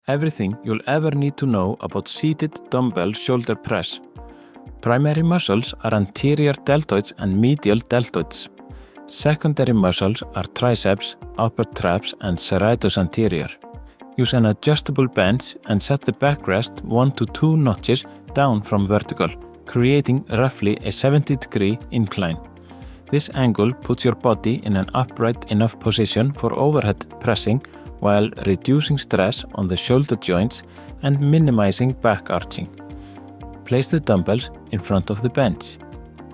Everything you'll ever need to know about seated dumbbell shoulder press. Primary muscles are anterior deltoids and medial deltoids. Secondary muscles are triceps, upper traps, and serratus anterior. Use an adjustable bench and set the backrest 1 to 2 notches down from vertical, creating roughly a 70-degree incline. This angle puts your body in an upright enough position for overhead pressing while reducing stress on the shoulder joints and minimizing back arching. Place the dumbbells in front of the bench.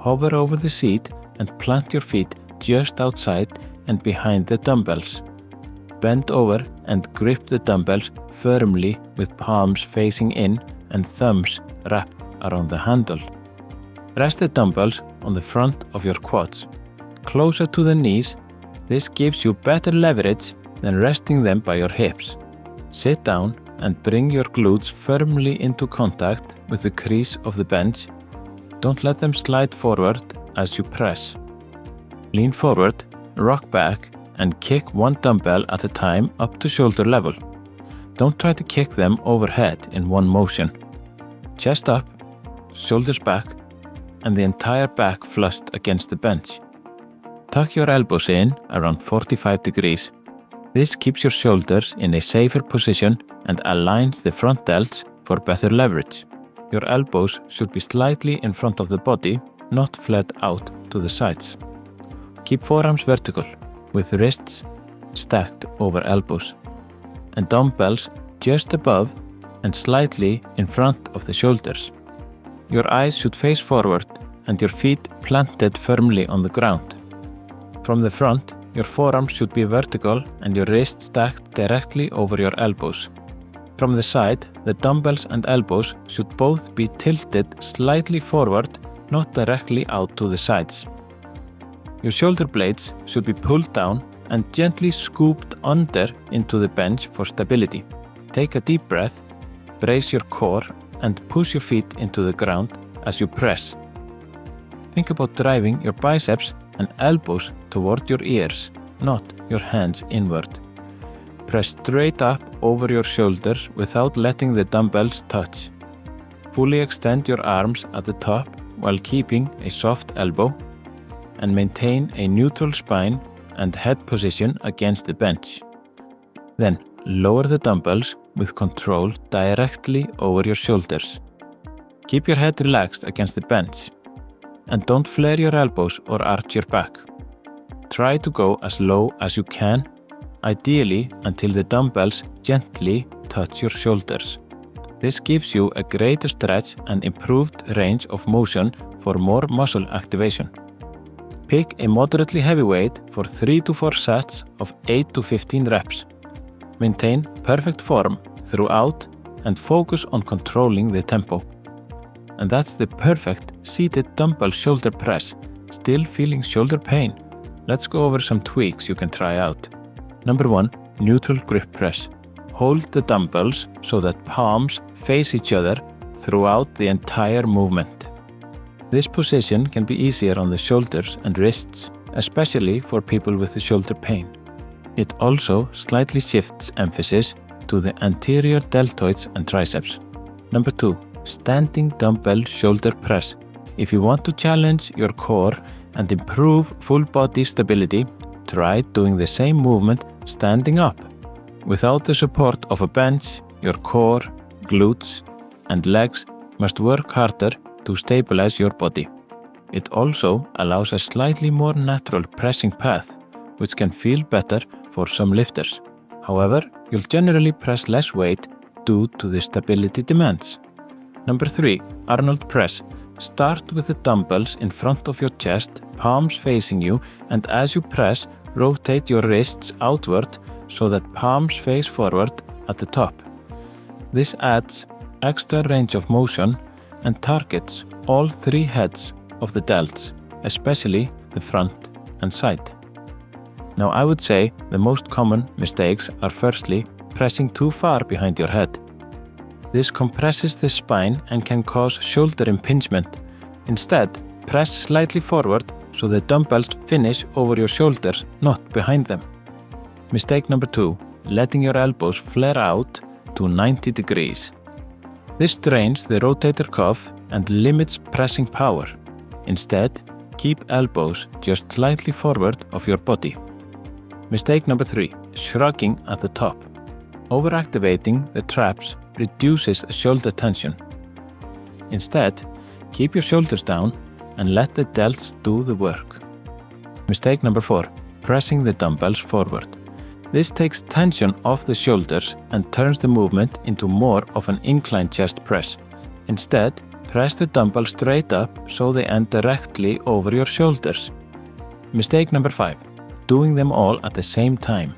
Hover over the seat and plant your feet just outside and behind the dumbbells. Bend over and grip the dumbbells firmly with palms facing in and thumbs wrapped around the handle. Rest the dumbbells on the front of your quads, closer to the knees. This gives you better leverage than resting them by your hips. Sit down and bring your glutes firmly into contact with the crease of the bench. Don't let them slide forward as you press. Lean forward, rock back, and kick one dumbbell at a time up to shoulder level. Don't try to kick them overhead in one motion. Chest up, shoulders back, and the entire back flushed against the bench. Tuck your elbows in around 45 degrees. This keeps your shoulders in a safer position and aligns the front delts for better leverage. Your elbows should be slightly in front of the body, not flat out to the sides. Keep forearms vertical, with wrists stacked over elbows, and dumbbells just above and slightly in front of the shoulders. Your eyes should face forward and your feet planted firmly on the ground. From the front, your forearms should be vertical and your wrists stacked directly over your elbows. From the side, the dumbbells and elbows should both be tilted slightly forward, not directly out to the sides. Your shoulder blades should be pulled down and gently scooped under into the bench for stability. Take a deep breath, brace your core, and push your feet into the ground as you press. Think about driving your biceps and elbows toward your ears, not your hands inward. Press straight up over your shoulders without letting the dumbbells touch. Fully extend your arms at the top while keeping a soft elbow, and maintain a neutral spine and head position against the bench. Then lower the dumbbells with control directly over your shoulders. Keep your head relaxed against the bench, and don't flare your elbows or arch your back. Try to go as low as you can, ideally until the dumbbells gently touch your shoulders. This gives you a greater stretch and improved range of motion for more muscle activation. Pick a moderately heavy weight for 3 to 4 sets of 8 to 15 reps. Maintain perfect form throughout and focus on controlling the tempo. And that's the perfect seated dumbbell shoulder press. Still feeling shoulder pain? Let's go over some tweaks you can try out. Number 1, neutral grip press. Hold the dumbbells so that palms face each other throughout the entire movement. This position can be easier on the shoulders and wrists, especially for people with the shoulder pain. It also slightly shifts emphasis to the anterior deltoids and triceps. Number 2, standing dumbbell shoulder press. If you want to challenge your core and improve full body stability, try doing the same movement standing up. Without the support of a bench, your core, glutes, and legs must work harder to stabilize your body. It also allows a slightly more natural pressing path, which can feel better for some lifters. However, you'll generally press less weight due to the stability demands. Number 3, Arnold press. Start with the dumbbells in front of your chest, palms facing you, and as you press, rotate your wrists outward so that palms face forward at the top. This adds extra range of motion and targets all 3 heads of the delts, especially the front and side. Now I would say the most common mistakes are firstly pressing too far behind your head. This compresses the spine and can cause shoulder impingement. Instead, press slightly forward so the dumbbells finish over your shoulders, not behind them. Mistake number 2, letting your elbows flare out to 90 degrees. This strains the rotator cuff and limits pressing power. Instead, keep elbows just slightly forward of your body. Mistake number 3. Shrugging at the top. Overactivating the traps reduces shoulder tension. Instead, keep your shoulders down and let the delts do the work. Mistake number 4. Pressing the dumbbells forward. This takes tension off the shoulders and turns the movement into more of an inclined chest press. Instead, press the dumbbell straight up so they end directly over your shoulders. Mistake number 5. Doing them all at the same time.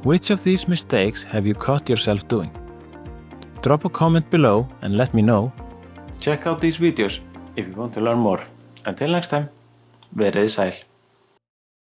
Which of these mistakes have you caught yourself doing? Drop a comment below and let me know. Check out these videos if you want to learn more. Until next time, verið sæl.